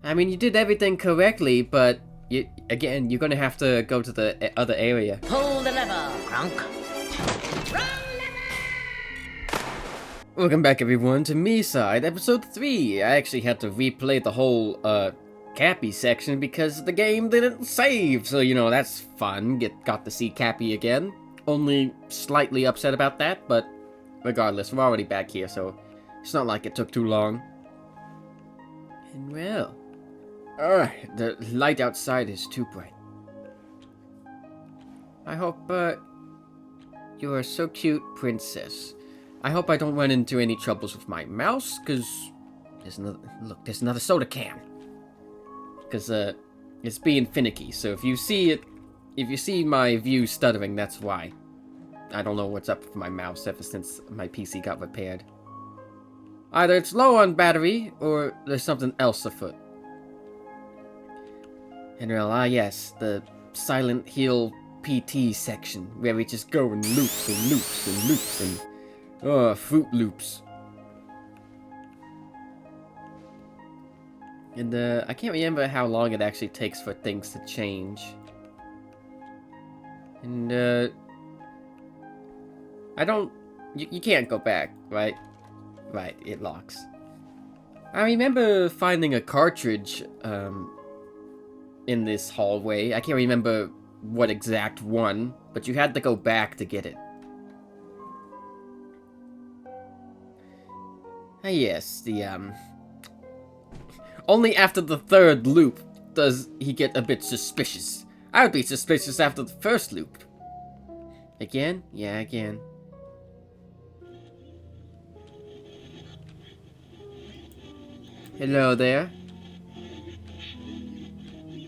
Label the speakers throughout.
Speaker 1: I mean, you did everything correctly, but again, you're gonna have to go to the other area.
Speaker 2: Pull the lever, Crunk.
Speaker 1: Welcome back, everyone, to MiSide, episode 3. I actually had to replay the whole, Cappy section because the game didn't save, so, you know, that's fun. Got to see Cappy again. Only slightly upset about that, but regardless, we're already back here, so it's not like it took too long. And well, alright, the light outside is too bright. I hope, you are so cute, princess. I hope I don't run into any troubles with my mouse, because there's another soda can. Because, it's being finicky, so if you see my view stuttering, that's why. I don't know what's up with my mouse ever since my PC got repaired. Either it's low on battery, or there's something else afoot. And well, yes, the Silent Hill PT section, where we just go in loops and loops and loops and... oh, Fruit Loops. And, I can't remember how long it actually takes for things to change. And, I don't... You can't go back, right? Right, it locks. I remember finding a cartridge, in this hallway. I can't remember what exact one, but you had to go back to get it. Yes, only after the third loop does he get a bit suspicious. I would be suspicious after the first loop. Again? Yeah, again. Hello there.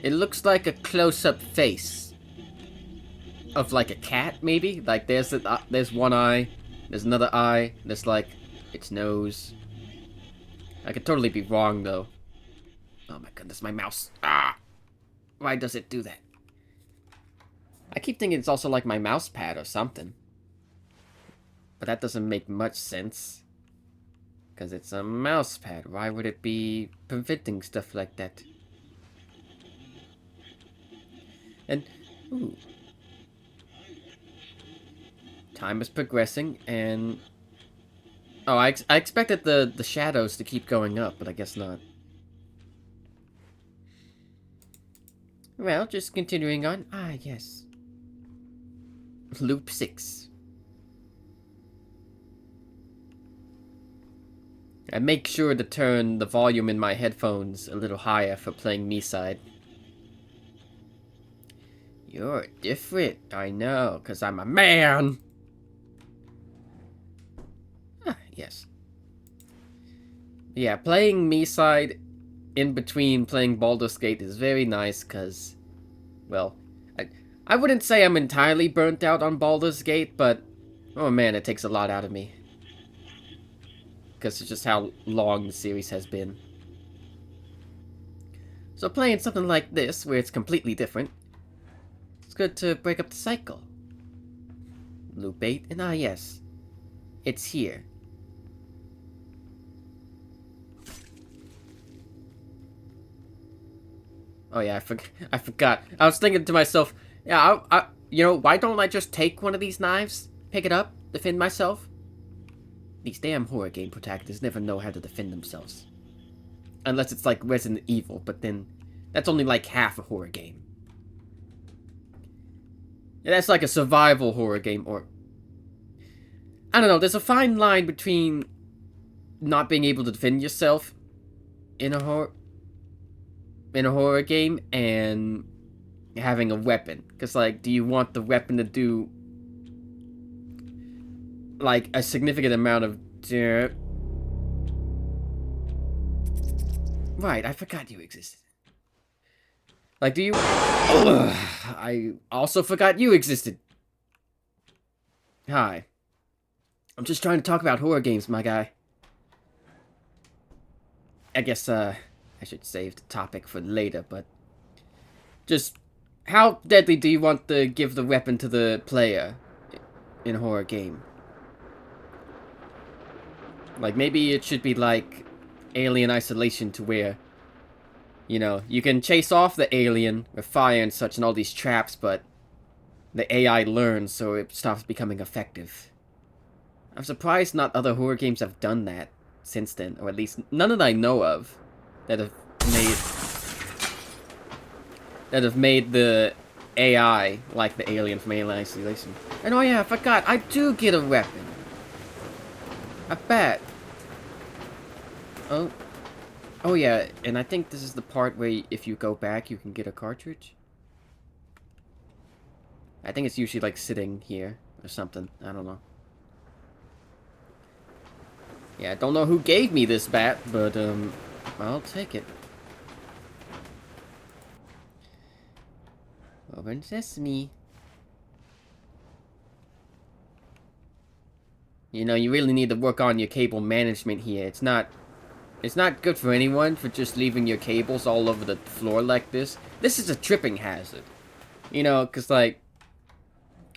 Speaker 1: It looks like a close-up face. Of like a cat, maybe? Like there's one eye, there's another eye, there's like its nose. I could totally be wrong, though. Oh my goodness, my mouse. Ah! Why does it do that? I keep thinking it's also like my mouse pad or something. But that doesn't make much sense. Because it's a mouse pad. Why would it be preventing stuff like that? And, ooh. Time is progressing, and... oh, I expected the shadows to keep going up, but I guess not. Well, just continuing on. Ah, yes. Loop 6. I make sure to turn the volume in my headphones a little higher for playing MiSide. You're different, I know, 'cause I'm a man! Ah, yes. Yeah, playing MiSide in between playing Baldur's Gate is very nice, because, well, I wouldn't say I'm entirely burnt out on Baldur's Gate, but, oh man, it takes a lot out of me. Because it's just how long the series has been. So playing something like this, where it's completely different, it's good to break up the cycle. Loop 8, and ah yes, it's here. Oh yeah, I forgot. I was thinking to myself, yeah, you know, why don't I just take one of these knives, pick it up, defend myself? These damn horror game protagonists never know how to defend themselves. Unless it's like Resident Evil, but then that's only like half a horror game. Yeah, that's like a survival horror game, or... I don't know, there's a fine line between not being able to defend yourself in a horror game and having a weapon. Because, like, do you want the weapon to do like a significant amount of right, I forgot you existed. Like, do you... I also forgot you existed. Hi. I'm just trying to talk about horror games, my guy. I guess, I should save the topic for later, but... just, how deadly do you want to give the weapon to the player in a horror game? Like, maybe it should be like Alien Isolation, to where You know, you can chase off the alien with fire and such and all these traps, but the AI learns, so it stops becoming effective. I'm surprised not other horror games have done that since then, or at least none that I know of that have made the AI like the alien from Alien Isolation. And oh yeah, I forgot, I do get a weapon. A bat. Oh. Oh yeah, and I think this is the part where if you go back, you can get a cartridge. I think it's usually like sitting here or something. I don't know. Yeah, I don't know who gave me this bat, but I'll take it. Open sesame. You know, you really need to work on your cable management here. It's not good for anyone for just leaving your cables all over the floor like this. This is a tripping hazard. You know, because, like,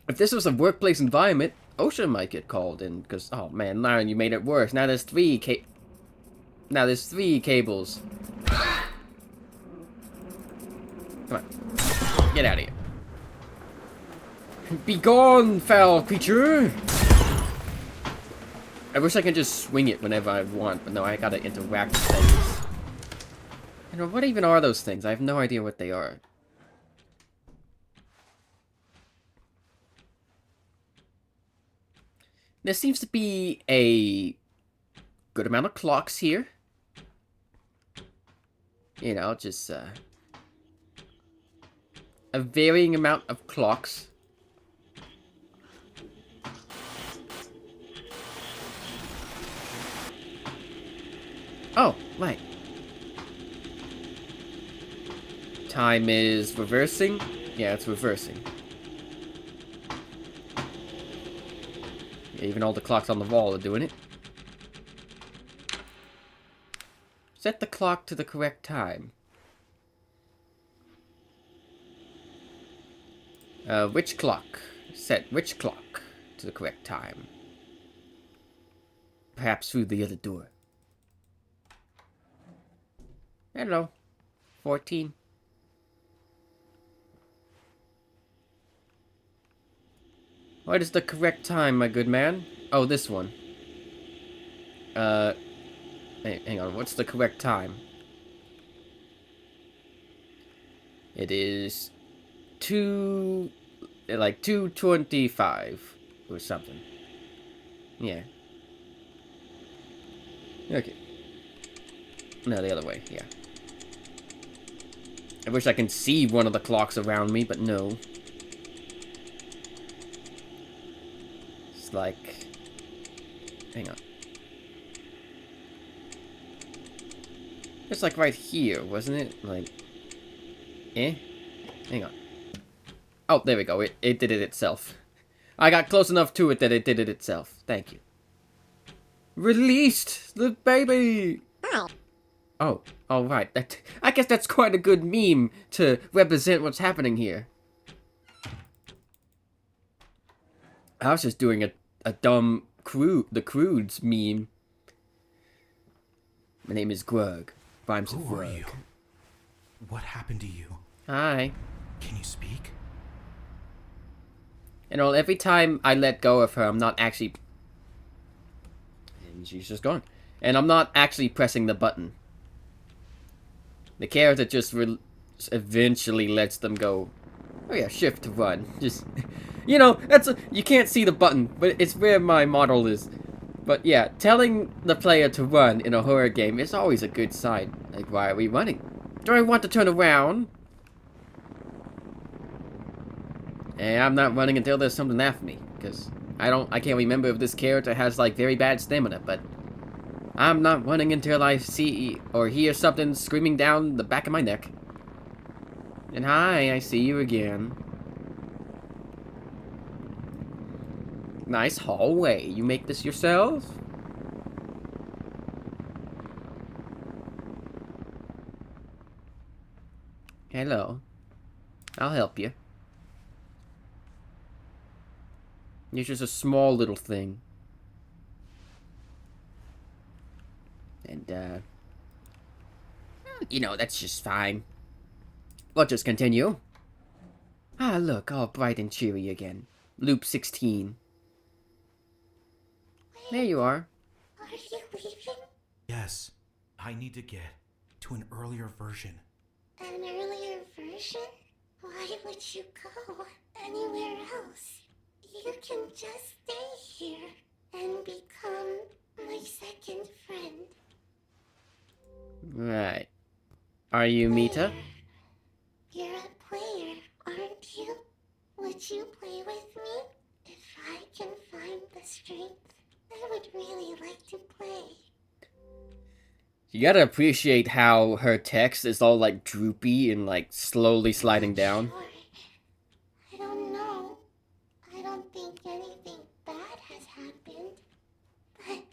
Speaker 1: if this was a workplace environment, OSHA might get called in. Because, oh man, Lion, you made it worse. Now there's three cables. Come on. Get out of here. Be gone, foul creature! I wish I could just swing it whenever I want, but no, I gotta interact with things. And what even are those things? I have no idea what they are. There seems to be a good amount of clocks here. You know, just a varying amount of clocks. Oh, right. Time is reversing? Yeah, it's reversing. Even all the clocks on the wall are doing it. Set the clock to the correct time. Which clock? Set which clock to the correct time? Perhaps through the other door. Hello. 14. What is the correct time, my good man? Oh, this one. Hang on. What's the correct time? It is 2:25 or something. Yeah. Okay. No, the other way. Yeah. I wish I can see one of the clocks around me, but no. It's like... Hang on. It's like right here, wasn't it? Like... Hang on. Oh, there we go. It did it itself. I got close enough to it that it did it itself. Thank you. Released the baby! Oh, right. I guess that's quite a good meme to represent what's happening here. I was just doing a dumb the Crudes meme. My name is Grug. Rhymes with
Speaker 3: Who are
Speaker 1: Grug.
Speaker 3: you? What happened to you?
Speaker 1: Hi.
Speaker 3: Can you speak?
Speaker 1: You know, every time I let go of her, I'm not actually... And she's just gone. And I'm not actually pressing the button. The character just eventually lets them go. Oh yeah, shift to run. Just, you know, you can't see the button, but it's where my model is. But yeah, telling the player to run in a horror game is always a good sign. Like, why are we running? Do I want to turn around? And I'm not running until there's something after me, because I can't remember if this character has like very bad stamina, but I'm not running until I see or hear something screaming down the back of my neck. And hi, I see you again. Nice hallway. You make this yourself? Hello. I'll help you. You're just a small little thing. And, you know, that's just fine. We'll just continue. Ah, look, all bright and cheery again. Loop 16. There you are.
Speaker 4: Are you leaving?
Speaker 3: Yes, I need to get to an earlier version.
Speaker 4: An earlier version? Why would you go anywhere else? You can just stay here and become my second friend.
Speaker 1: Right. Are you Mita?
Speaker 4: You're a player, aren't you? Would you play with me? If I can find the strength, I would really like to play.
Speaker 1: You gotta appreciate how her text is all like droopy and like slowly sliding down.
Speaker 4: Sure. I don't know. I don't think anything bad has happened. But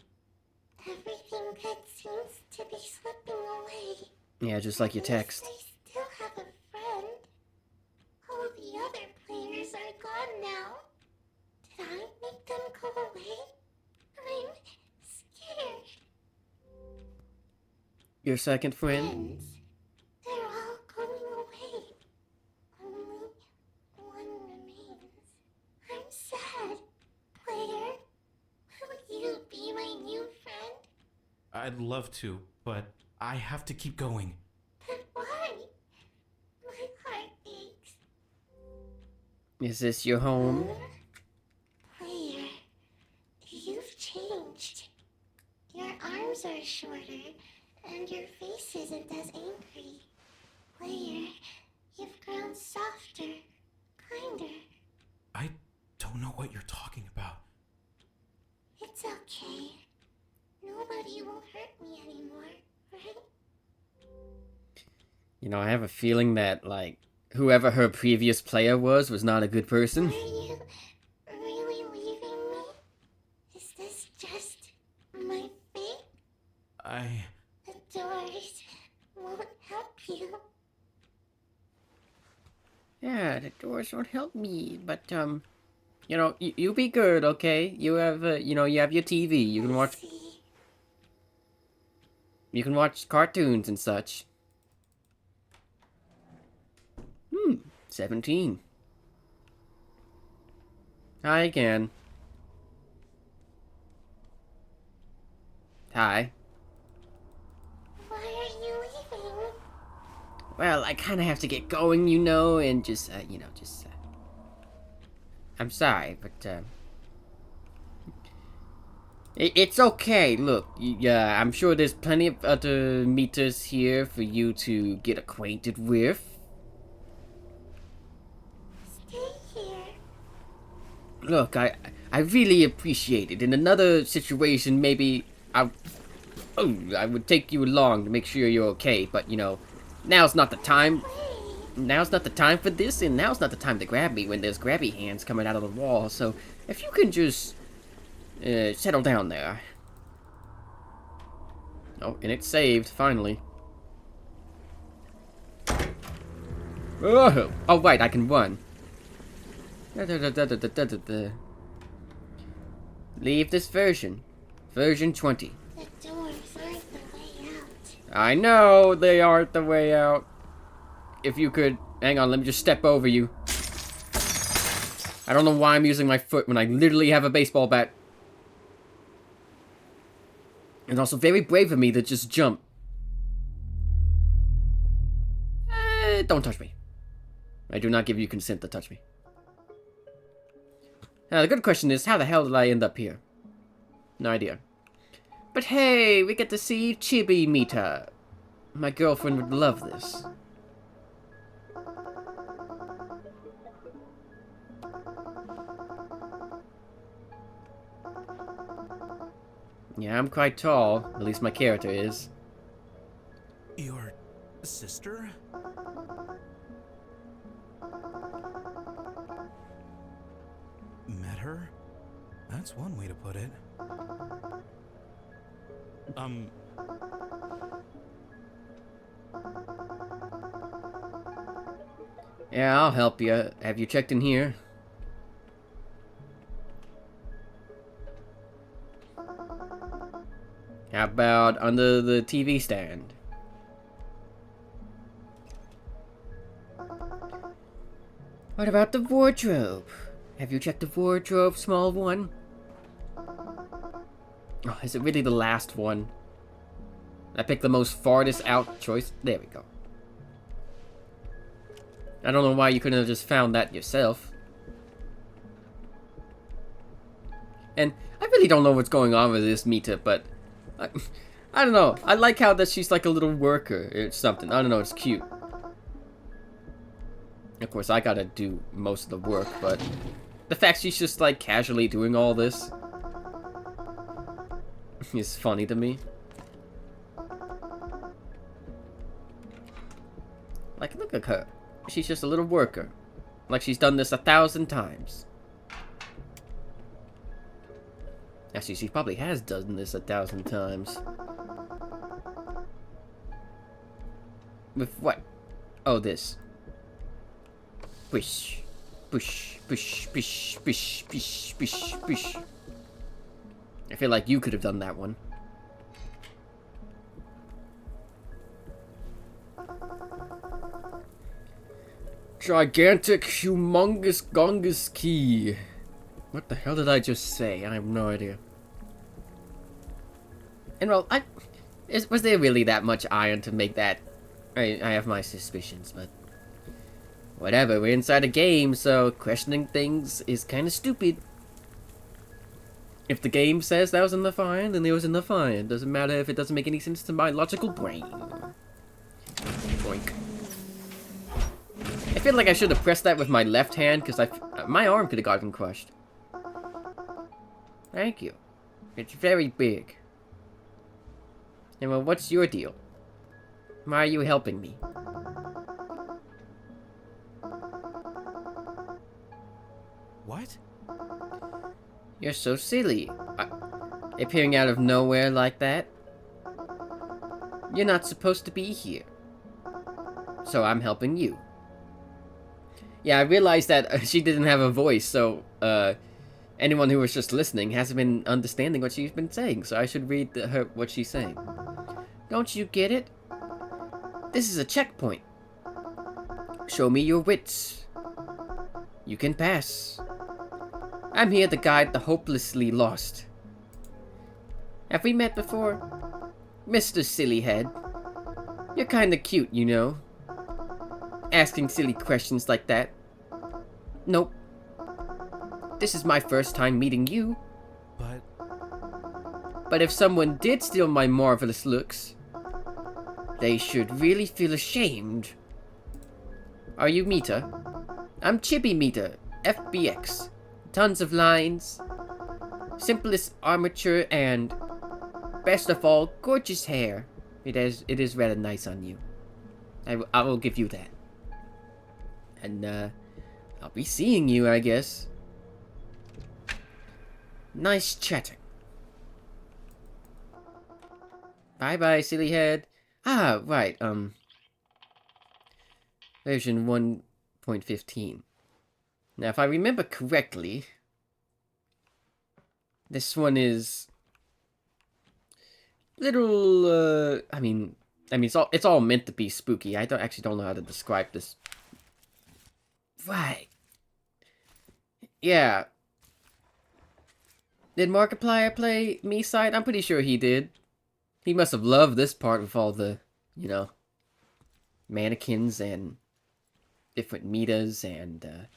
Speaker 4: everything good seems to be slipping away.
Speaker 1: Yeah, just like your text.
Speaker 4: I still have a friend. All the other players are gone now. Did I make them go away? I'm scared.
Speaker 1: Your second friend?
Speaker 4: Friends, they're all going away. Only one remains. I'm sad. Player, will you be my new friend?
Speaker 3: I'd love to, but I have to keep going.
Speaker 4: But why? My heart aches.
Speaker 1: Is this your home?
Speaker 4: Player, you've changed. Your arms are shorter, and your face isn't as angry. Player, you've grown softer, kinder.
Speaker 3: I don't know what you're talking about.
Speaker 4: It's okay. Nobody will hurt me anymore, right?
Speaker 1: You know, I have a feeling that, like, whoever her previous player was not a good person.
Speaker 4: Are you really leaving me? Is this just my fate? The doors won't help you.
Speaker 1: Yeah, the doors won't help me, but, you know, you be good, okay? You have, you know, you have your TV. You can watch,
Speaker 4: See,
Speaker 1: you can watch cartoons and such. 17. Hi again. Hi.
Speaker 4: why are you leaving?
Speaker 1: Well, I kind of have to get going, you know, and just, you know, I'm sorry, but, it's okay. Look, yeah, I'm sure there's plenty of other meters here for you to get acquainted with.
Speaker 4: Stay here.
Speaker 1: Look, I really appreciate it. In another situation, maybe I would take you along to make sure you're okay. But, you know, now's not the time. Now's not the time for this, and now's not the time to grab me when there's grabby hands coming out of the wall. So, if you can just settle down there. Oh, and it's saved, finally. Oh, right, I can run. Leave this version. Version 20.
Speaker 4: The doors aren't the way out.
Speaker 1: I know they aren't the way out. If you could... Hang on, let me just step over you. I don't know why I'm using my foot when I literally have a baseball bat. It's also very brave of me to just jump. Don't touch me. I do not give you consent to touch me. Now, the good question is, how the hell did I end up here? No idea. But hey, we get to see Chibi Mita. My girlfriend would love this. Yeah, I'm quite tall. At least my character is.
Speaker 3: Your sister? Met her? That's one way to put it.
Speaker 1: Yeah, I'll help you. Have you checked in here? How about under the TV stand? What about the wardrobe? Have you checked the wardrobe, small one? Oh, is it really the last one? I picked the most farthest out choice. There we go. I don't know why you couldn't have just found that yourself. And I really don't know what's going on with this Mita, but I don't know. I like how that she's like a little worker or something. I don't know, it's cute. Of course, I gotta do most of the work, but the fact she's just like casually doing all this is funny to me. Like, look at her. She's just a little worker. Like she's done this 1,000 times. Actually, she probably has done this 1,000 times. With what? Oh, this. Bish. Bish. Bish. Bish. Bish. Bish. Bish. Bish. I feel like you could have done that one. Gigantic, humongous, gongus key. What the hell did I just say? I have no idea. And well, was there really that much iron to make that? I have my suspicions, but whatever. We're inside a game, so questioning things is kind of stupid. If the game says that was in the fire, then it was in the fire. Doesn't matter if it doesn't make any sense to my logical brain. Boink. I feel like I should have pressed that with my left hand, because my arm could have gotten crushed. Thank you. It's very big. And well, what's your deal? Why are you helping me?
Speaker 3: What?
Speaker 1: You're so silly. Appearing out of nowhere like that. You're not supposed to be here. So I'm helping you. Yeah, I realized that she didn't have a voice, so anyone who was just listening hasn't been understanding what she's been saying, so I should read what she's saying. Don't you get it? This is a checkpoint. Show me your wits. You can pass. I'm here to guide the hopelessly lost. Have we met before? Mr. Sillyhead. You're kinda cute, you know. Asking silly questions like that. Nope. This is my first time meeting you. But if someone did steal my marvelous looks, they should really feel ashamed. Are you Mita? I'm Chibi Mita, FBX. Tons of lines. Simplest armature and, best of all, gorgeous hair. It is rather nice on you. I will give you that. And, I'll be seeing you, I guess. Nice chatting. Bye-bye, silly head. Ah, right, version 1.15. Now, if I remember correctly, this one is little, I mean, it's all meant to be spooky. I actually don't know how to describe this. Right. Yeah. Did Markiplier play MiSide? I'm pretty sure he did. He must have loved this part with all the, you know, mannequins and different metas and,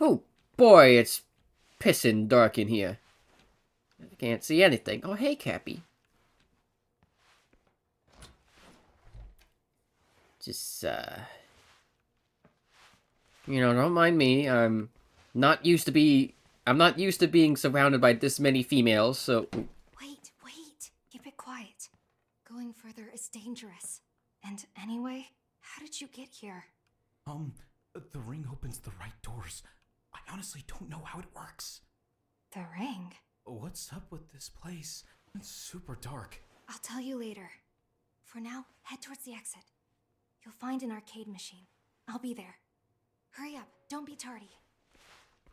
Speaker 1: oh boy, it's pissing dark in here. I can't see anything. Oh, hey, Cappy. Just, you know, don't mind me. I'm not used to being surrounded by this many females, so...
Speaker 5: Wait. Keep it quiet. Going further is dangerous. And anyway, how did you get here?
Speaker 3: The ring opens the right doors. I honestly don't know how it works.
Speaker 5: The ring?
Speaker 3: What's up with this place? It's super dark.
Speaker 5: I'll tell you later. For now, head towards the exit. You'll find an arcade machine. I'll be there. Hurry up, don't be tardy.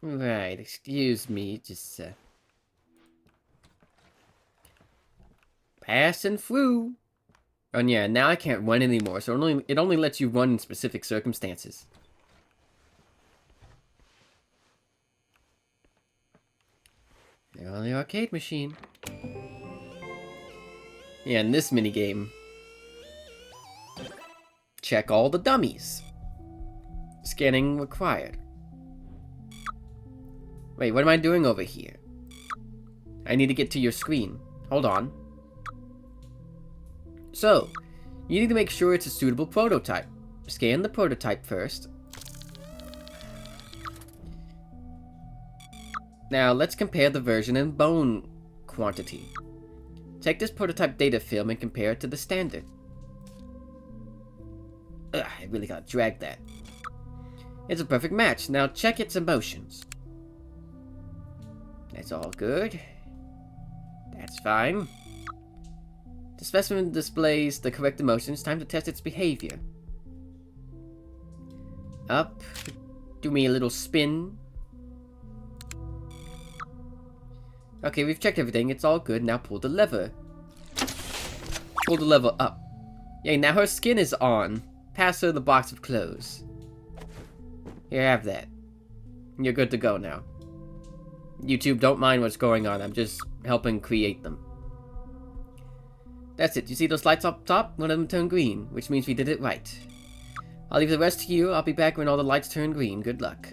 Speaker 1: Right, excuse me, just, passing through. Oh yeah, now I can't run anymore, so it only lets you run in specific circumstances. They're on the arcade machine. Yeah, in this minigame, check all the dummies. Scanning required. Wait, what am I doing over here? I need to get to your screen. Hold on. So, you need to make sure it's a suitable prototype. Scan the prototype first. Now, let's compare the version and bone quantity. Take this prototype data film and compare it to the standard. Ugh, I really gotta drag that. It's a perfect match. Now check its emotions. That's all good. That's fine. The specimen displays the correct emotions. Time to test its behavior. Up. Do me a little spin. Okay, we've checked everything. It's all good. Now pull the lever. Pull the lever up. Yay, now her skin is on. Pass her the box of clothes. Here, have that. You're good to go now. YouTube, don't mind what's going on. I'm just helping create them. That's it. You see those lights up top? One of them turned green, which means we did it right. I'll leave the rest to you. I'll be back when all the lights turn green. Good luck.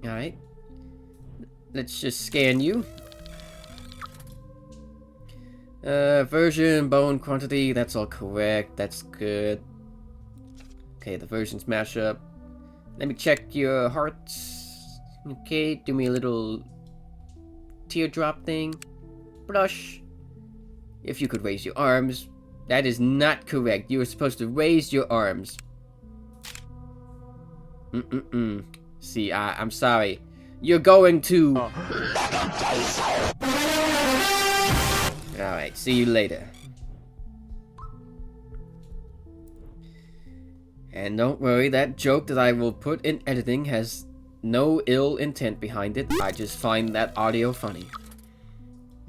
Speaker 1: Alright. Let's just scan you. Version, bone quantity, that's all correct. That's good. Okay, the versions mash up. Let me check your hearts. Okay, do me a little teardrop thing. Blush. If you could raise your arms. That is not correct. You were supposed to raise your arms. See, I'm sorry. You're going to... Alright, see you later. And don't worry, that joke that I will put in editing has no ill intent behind it. I just find that audio funny.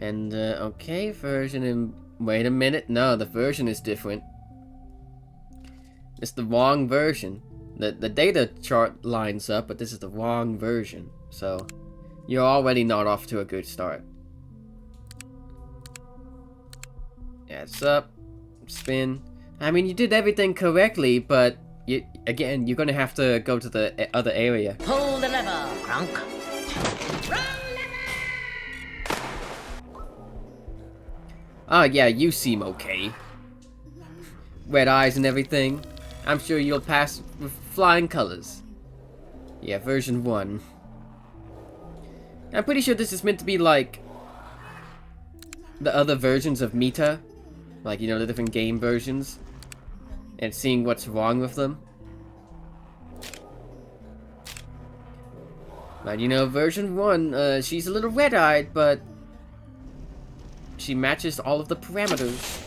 Speaker 1: And, okay, version and... Wait a minute, no, the version is different. It's the wrong version. The data chart lines up, but this is the wrong version. So, you're already not off to a good start. That's up. Spin. I mean, you did everything correctly, but... Again, you're gonna have to go to the other area.
Speaker 2: Pull the lever, Kronk.
Speaker 1: Ah, yeah, you seem okay. Red eyes and everything. I'm sure you'll pass with flying colors. Yeah, version 1. I'm pretty sure this is meant to be like the other versions of Mita. Like, you know, the different game versions. And seeing what's wrong with them. But, you know, version 1, she's a little red-eyed, but she matches all of the parameters.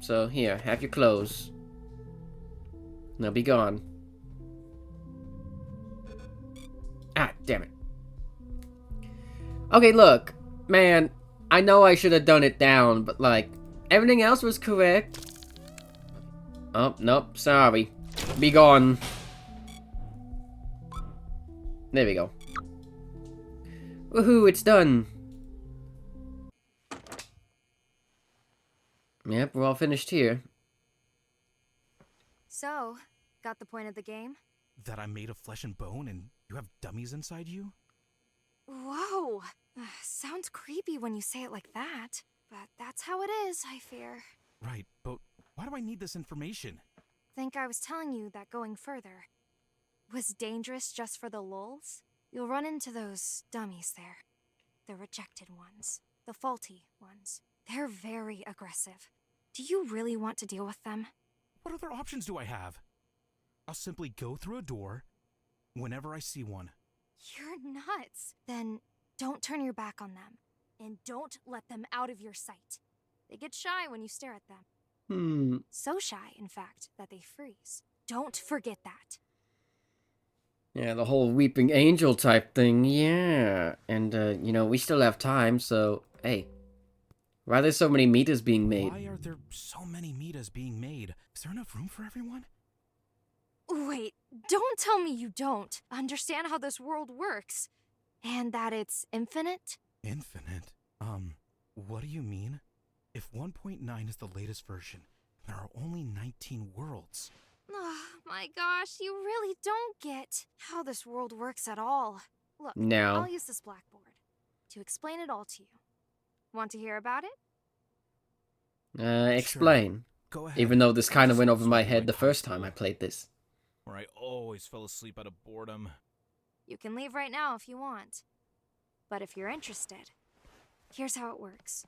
Speaker 1: So, here, have your clothes. Now be gone. Ah, damn it. Okay, look. Man, I know I should have done it down, but, like, everything else was correct. Oh, nope, sorry. Be gone. There we go. Woohoo, it's done. Yep, we're all finished here.
Speaker 5: So, got the point of the game?
Speaker 3: That I'm made of flesh and bone and you have dummies inside you?
Speaker 5: Whoa! Sounds creepy when you say it like that. But that's how it is, I fear.
Speaker 3: Right, but why do I need this information?
Speaker 5: Think I was telling you that going further was dangerous just for the lulz? You'll run into those dummies there. The rejected ones. The faulty ones. They're very aggressive. Do you really want to deal with them?
Speaker 3: What other options do I have? I'll simply go through a door whenever I see one.
Speaker 5: You're nuts. Then don't turn your back on them. And don't let them out of your sight. They get shy when you stare at them. So shy, in fact, that they freeze. Don't forget that.
Speaker 1: Yeah, the whole weeping angel type thing, yeah. And, you know, we still have time, so, hey. Why are there so many meters being made?
Speaker 3: Why are there so many mitas being made? Is there enough room for everyone?
Speaker 5: Wait, don't tell me you don't understand how this world works. And that it's infinite?
Speaker 3: Infinite? What do you mean? If 1.9 is the latest version, there are only 19 worlds.
Speaker 5: Oh my gosh, you really don't get how this world works at all. Look,
Speaker 1: No.
Speaker 5: I'll use this blackboard to explain it all to you. Want to hear about it?
Speaker 1: Explain.
Speaker 3: Go ahead.
Speaker 1: Even though this kind of went over my
Speaker 3: Sounds
Speaker 1: head
Speaker 3: like
Speaker 1: the
Speaker 3: high
Speaker 1: first time
Speaker 3: school,
Speaker 1: I played this.
Speaker 3: where I always fell asleep out of boredom.
Speaker 5: You can leave right now if you want. But if you're interested, here's how it works.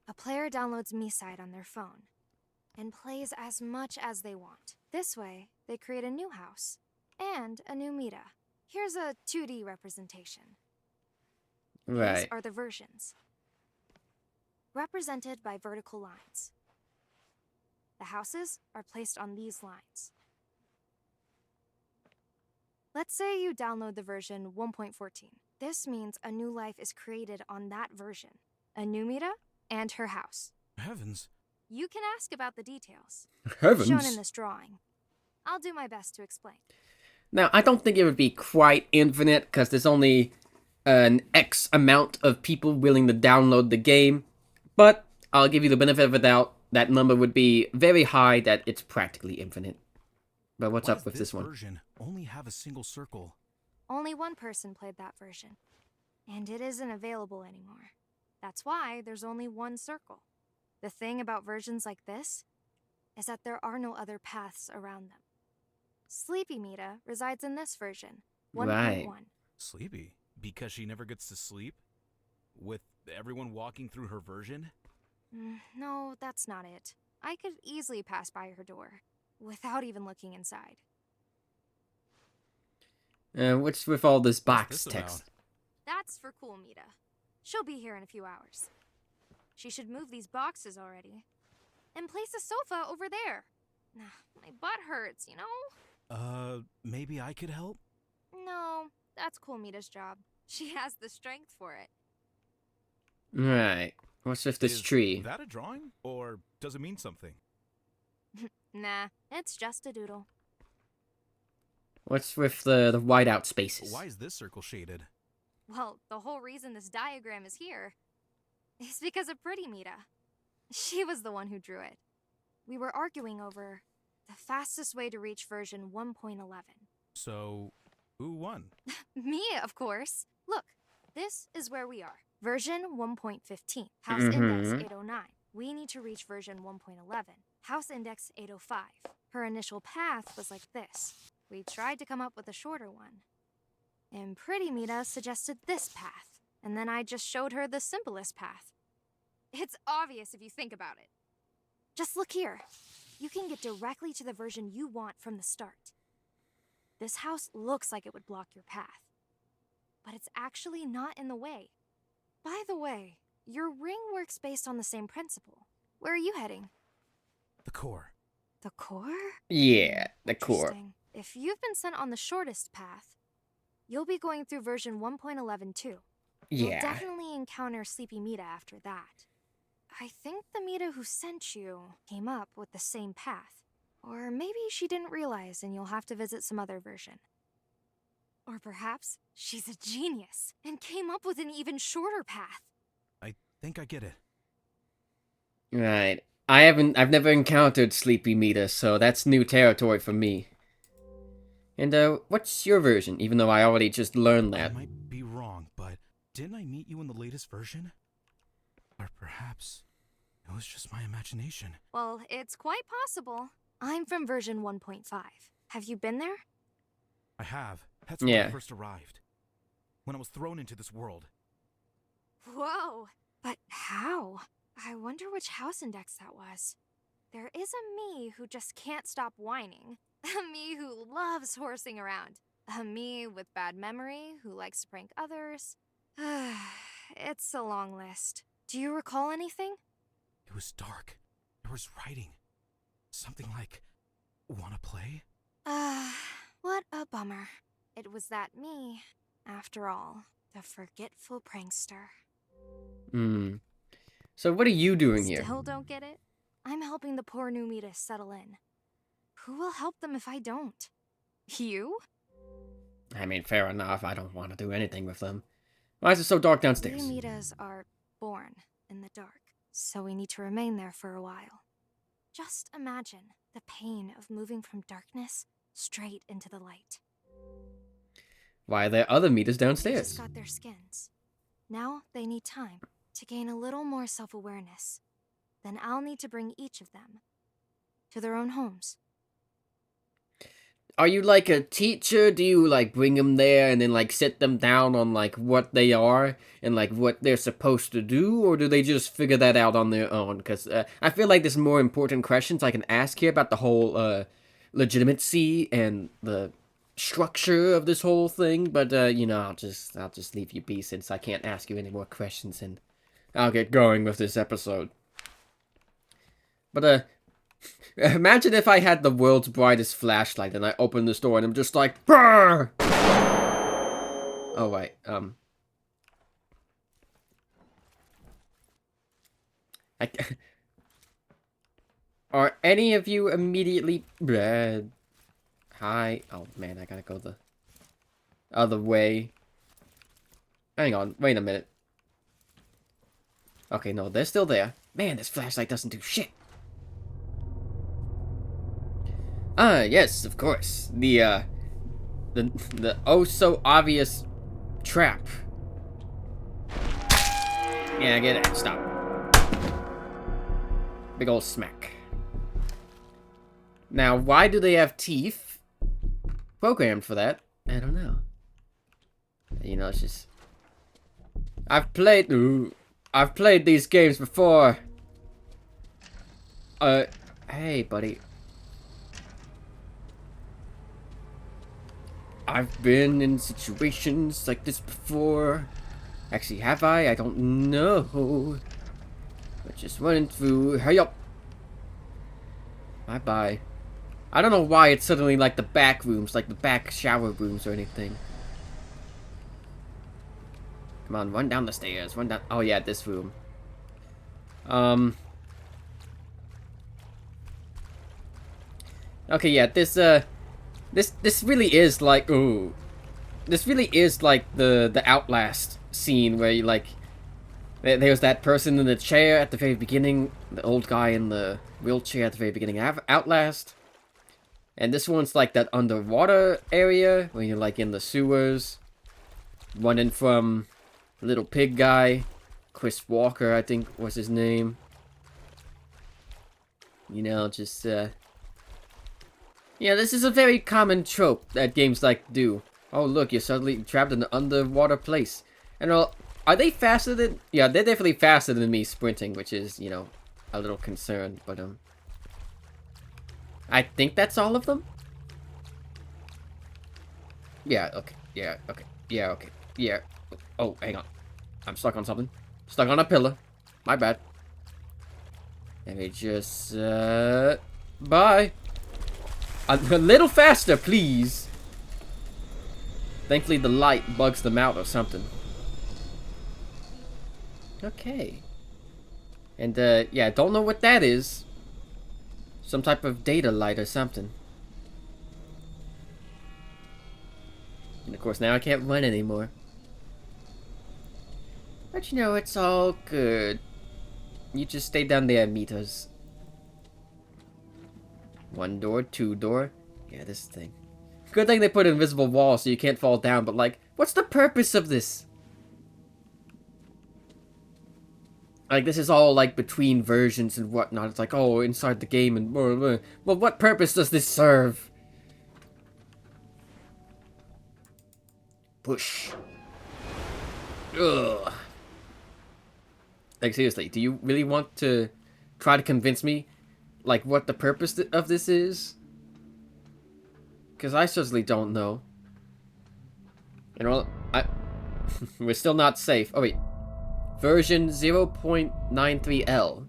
Speaker 5: A player downloads MiSide on their phone and plays as much as they want. This way, they create a new house and a new meta. Here's a 2D representation. These
Speaker 1: Right.
Speaker 5: are the versions, represented by vertical lines. The houses are placed on these lines. Let's say you download the version 1.14. This means a new life is created on that version. A new meta and her house.
Speaker 3: Heavens.
Speaker 5: You can ask about the details,
Speaker 1: Heavens.
Speaker 5: shown in this drawing. I'll do my best to explain.
Speaker 1: Now, I don't think it would be quite infinite, because there's only an X amount of people willing to download the game. But I'll give you the benefit of the doubt. That number would be very high, that it's practically infinite. But what's
Speaker 3: Why
Speaker 1: up
Speaker 3: does
Speaker 1: with this one?
Speaker 3: version only have a single circle?
Speaker 5: Only one person played that version, and it isn't available anymore. That's why there's only one circle. The thing about versions like this is that there are no other paths around them. Sleepy Meta resides in this version, 1.1.
Speaker 1: Right.
Speaker 3: Sleepy? Because she never gets to sleep? With everyone walking through her version?
Speaker 5: No, that's not it. I could easily pass by her door, without even looking inside.
Speaker 1: What's with all this
Speaker 3: What's
Speaker 1: box
Speaker 3: this
Speaker 1: text?
Speaker 3: about?
Speaker 5: That's for cool Meta. She'll be here in a few hours. She should move these boxes already. And place a sofa over there. My butt hurts, you know?
Speaker 3: Maybe I could help?
Speaker 5: No, that's cool Mita's job. She has the strength for it.
Speaker 1: Right. What's with this
Speaker 3: Is
Speaker 1: tree?
Speaker 3: that a drawing? Or does it mean something?
Speaker 5: Nah, it's just a doodle.
Speaker 1: What's with the whiteout spaces?
Speaker 3: Why is this circle shaded?
Speaker 5: Well, the whole reason this diagram is here is because of Pretty Mita. She was the one who drew it. We were arguing over the fastest way to reach version 1.11.
Speaker 3: So, who won?
Speaker 5: Me, of course. Look, this is where we are. Version 1.15. House
Speaker 1: Mhm.
Speaker 5: index 809. We need to reach version 1.11. House index 805. Her initial path was like this. We tried to come up with a shorter one. And Pretty Mita suggested this path. And then I just showed her the simplest path. It's obvious if you think about it. Just look here. You can get directly to the version you want from the start. This house looks like it would block your path. But it's actually not in the way. By the way, your ring works based on the same principle. Where are you heading?
Speaker 3: The core.
Speaker 5: The core?
Speaker 1: Yeah, the core.
Speaker 5: Interesting. If you've been sent on the shortest path, you'll be going through version 1.11 too. You'll
Speaker 1: Yeah.
Speaker 5: definitely encounter Sleepy Mita after that. I think the Mita who sent you came up with the same path. Or maybe she didn't realize and you'll have to visit some other version. Or perhaps she's a genius and came up with an even shorter path.
Speaker 3: I think I get it.
Speaker 1: Right. I've never encountered Sleepy Mita, so that's new territory for me. And, what's your version, even though I already just learned
Speaker 3: I
Speaker 1: that?
Speaker 3: might be wrong, but didn't I meet you in the latest version? Or perhaps it was just my imagination.
Speaker 5: Well, it's quite possible. I'm from version 1.5. Have you been there?
Speaker 3: I have. That's when
Speaker 1: Yeah.
Speaker 3: I first arrived. When I was thrown into this world.
Speaker 5: Whoa! But how? I wonder which house index that was. There is a me who just can't stop whining. A me who loves horsing around. A me with bad memory who likes to prank others. It's a long list. Do you recall anything?
Speaker 3: It was dark. There was writing. Something like, wanna play?
Speaker 5: What a bummer. It was that me, after all, the forgetful prankster.
Speaker 1: So what are you doing here?
Speaker 5: Still don't get it? I'm helping the poor new Mita settle in. Who will help them if I don't? You?
Speaker 1: I mean, fair enough. I don't want to do anything with them. Why is it so dark
Speaker 5: We
Speaker 1: downstairs?
Speaker 5: Mitas are born in the dark, so we need to remain there for a while. Just imagine the pain of moving from darkness straight into the light.
Speaker 1: Why are there other meters
Speaker 5: They
Speaker 1: downstairs?
Speaker 5: just got their skins. Now they need time to gain a little more self-awareness. Then I'll need to bring each of them to their own homes.
Speaker 1: Are you like a teacher? Do you like bring them there and then like sit them down on like what they are and like what they're supposed to do, or do they just figure that out on their own? Because I feel like there's more important questions I can ask here about the whole legitimacy and the structure of this whole thing. But you know, I'll just leave you be since I can't ask you any more questions, and I'll get going with this episode. But imagine if I had the world's brightest flashlight and I open this door and I'm just like, brrr! Oh, wait, are any of you immediately... Hi. Oh, man, I gotta go the other way. Hang on, wait a minute. Okay, no, they're still there. Man, this flashlight doesn't do shit. Yes, of course. The oh so obvious trap. Yeah, get it. Stop. Big ol' smack. Now, why do they have teeth programmed for that? I don't know. You know, it's just... I've played these games before. Hey, buddy. I've been in situations like this before. Actually, have I? I don't know. But just running through. Hurry up. Bye-bye. I don't know why it's suddenly like the back rooms, like the back shower rooms or anything. Come on, run down the stairs. Run down. Oh, yeah, this room. Okay, yeah, this really is like, ooh. This really is like the Outlast scene where you like, there's that person in the chair at the very beginning, the old guy in the wheelchair at the very beginning of Outlast. And this one's like that underwater area where you're like in the sewers, running from little pig guy, Chris Walker, I think was his name. You know, just, yeah, this is a very common trope that games like do. Oh, look, you're suddenly trapped in an underwater place. And are they faster than... Yeah, they're definitely faster than me sprinting, which is, you know, a little concerned, but, I think that's all of them? Yeah, okay, yeah, okay, yeah, okay, yeah. Oh, hang on. I'm stuck on something. Stuck on a pillar. My bad. Let me just, bye. A little faster, please. Thankfully, the light bugs them out or something. Okay. And, yeah, don't know what that is. Some type of data light or something. And, of course, now I can't run anymore. But, you know, it's all good. You just stay down there and meet us. One door, two door. Yeah, this thing. Good thing they put an invisible wall so you can't fall down, but like, what's the purpose of this? Like, this is all like between versions and whatnot. It's like, oh, inside the game and blah, blah. Well, what purpose does this serve? Push. Ugh. Like, seriously, do you really want to try to convince me, like, what the purpose of this is? Because I certainly don't know. You know, we're still not safe. Oh, wait. Version 0.93L.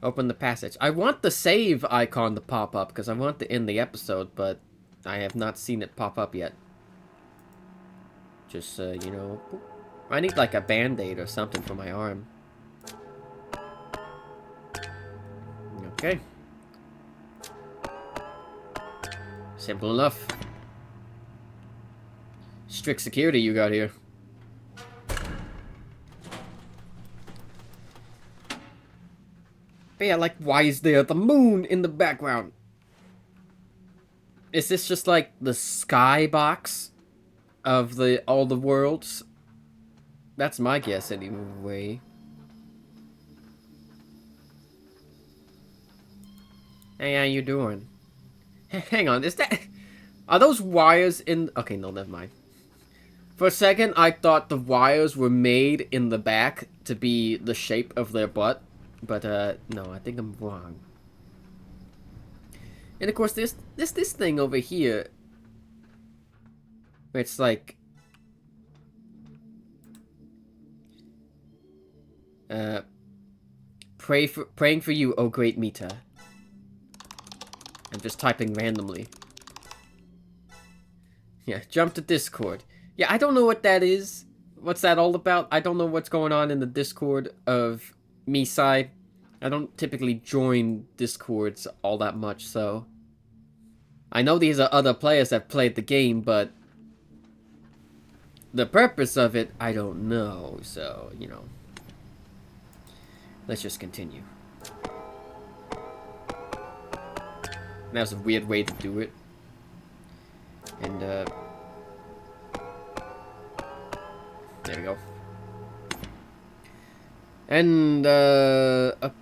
Speaker 1: Open the passage. I want the save icon to pop up, because I want to end the episode, but I have not seen it pop up yet. Just, you know... I need, like, a band-aid or something for my arm. Okay. Simple enough. Strict security you got here. But yeah, like, why is there the moon in the background? Is this just like the skybox of all the worlds? That's my guess anyway. Hey, how you doing? Hang on, is that... Are those wires in... Okay, no, never mind. For a second, I thought the wires were made in the back to be the shape of their butt. But, no, I think I'm wrong. And of course, there's this thing over here. Where it's like... praying for you, oh great Mita. I'm just typing randomly. Yeah, jump to Discord. Yeah, I don't know what that is. What's that all about? I don't know what's going on in the Discord of MiSide. I don't typically join Discords all that much, so... I know these are other players that played the game, but... the purpose of it, I don't know, so, you know. Let's just continue. That was a weird way to do it. And, there we go. And, okay,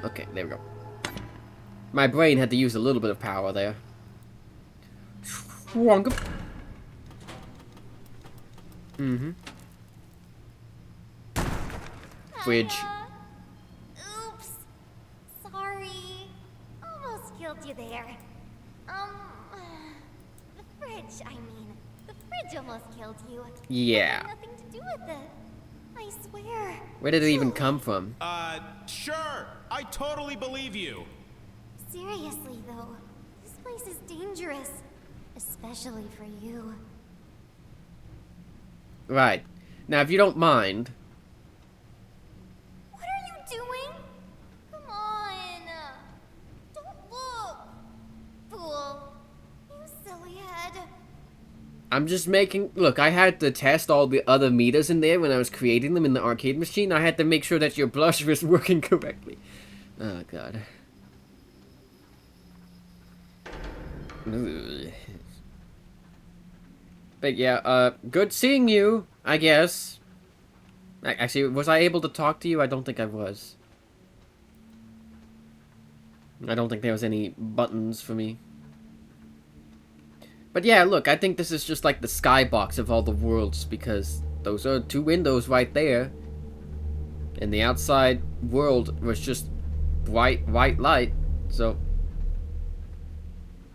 Speaker 1: okay, there we go. My brain had to use a little bit of power there. Mm-hmm. Fridge.
Speaker 4: Oops. Sorry. Almost killed you there. The fridge, I mean. The fridge almost killed you.
Speaker 1: Yeah.
Speaker 4: Had nothing to do with it. I swear.
Speaker 1: Where did it even come from?
Speaker 6: Sure. I totally believe you.
Speaker 4: Seriously, though. This place is dangerous. Especially for you.
Speaker 1: Right. Now, if you don't mind...
Speaker 4: What are you doing? Come on. Don't look. Fool. You silly head.
Speaker 1: I'm just making... Look, I had to test all the other meters in there when I was creating them in the arcade machine. I had to make sure that your blush was working correctly. Oh, God. Ugh. But yeah, good seeing you, I guess. Actually, was I able to talk to you? I don't think I was. I don't think there was any buttons for me. But yeah, look, I think this is just like the skybox of all the worlds, because those are two windows right there. And the outside world was just bright white light, so...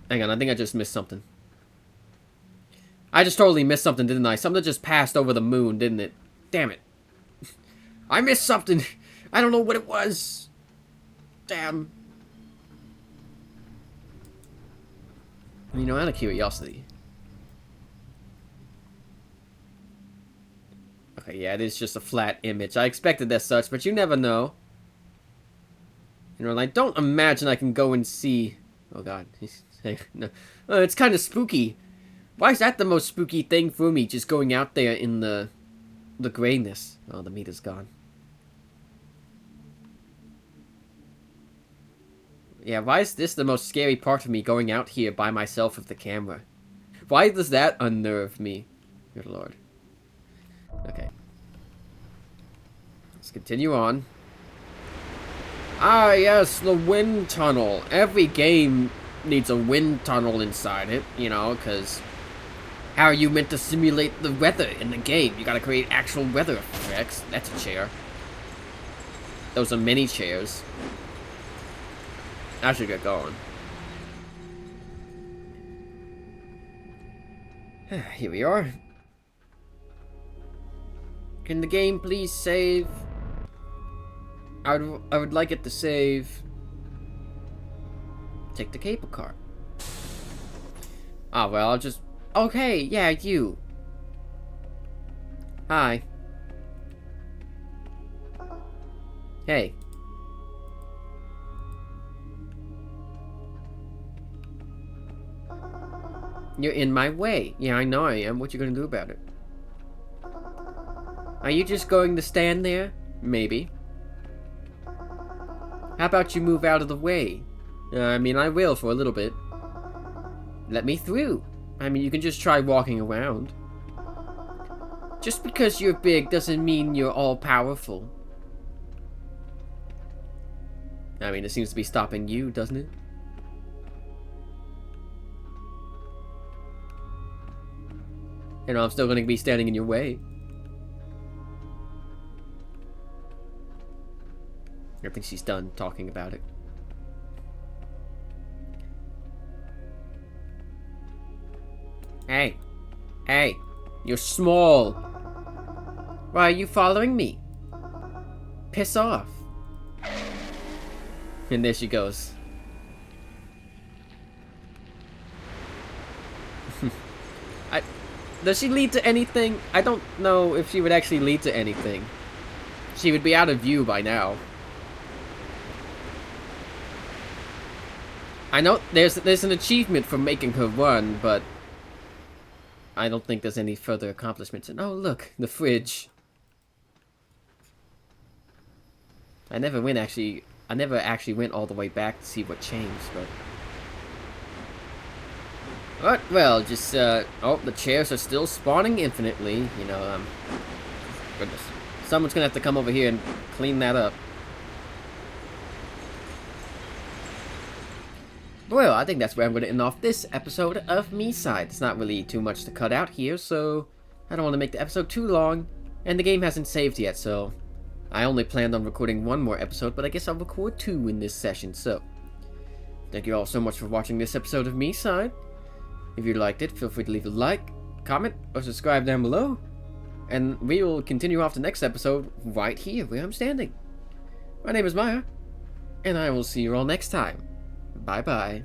Speaker 1: Hang on, I think I just missed something. I just totally missed something, didn't I? Something just passed over the moon, didn't it? Damn it. I missed something. I don't know what it was. Damn. You know, out of curiosity. Okay, yeah, it is just a flat image. I expected as such, but you never know. You know, like, don't imagine I can go and see... Oh, God. No. It's kind of spooky. Why is that the most spooky thing for me, just going out there in the grayness? Oh, the meat is gone. Yeah, why is this the most scary part of me, going out here by myself with the camera? Why does that unnerve me? Good lord. Okay. Let's continue on. Ah, yes, the wind tunnel. Every game needs a wind tunnel inside it, you know, because... How are you meant to simulate the weather in the game? You gotta create actual weather effects. That's a chair. Those are mini chairs. I should get going. Here we are. Can the game please save? I would like it to save. Take the cable car. Ah, well, I'll just... Okay, yeah, you. Hi. Hey. You're in my way. Yeah, I know I am. What you gonna do about it? Are you just going to stand there? Maybe. How about you move out of the way? I mean, I will for a little bit. Let me through. I mean, you can just try walking around. Just because you're big doesn't mean you're all-powerful. I mean, it seems to be stopping you, doesn't it? You know, I'm still going to be standing in your way. I think she's done talking about it. Hey. Hey. You're small. Why are you following me? Piss off. And there she goes. Does she lead to anything? I don't know if she would actually lead to anything. She would be out of view by now. I know there's an achievement for making her run, but I don't think there's any further accomplishments. And oh look, the fridge. I never actually went all the way back to see what changed, but well, just oh, the chairs are still spawning infinitely, you know, goodness. Someone's gonna have to come over here and clean that up. Well, I think that's where I'm going to end off this episode of MiSide. It's not really too much to cut out here, so I don't want to make the episode too long. And the game hasn't saved yet, so I only planned on recording one more episode, but I guess I'll record 2 in this session, so thank you all so much for watching this episode of MiSide. If you liked it, feel free to leave a like, comment, or subscribe down below. And we will continue off the next episode right here where I'm standing. My name is Maya, and I will see you all next time. Bye-bye.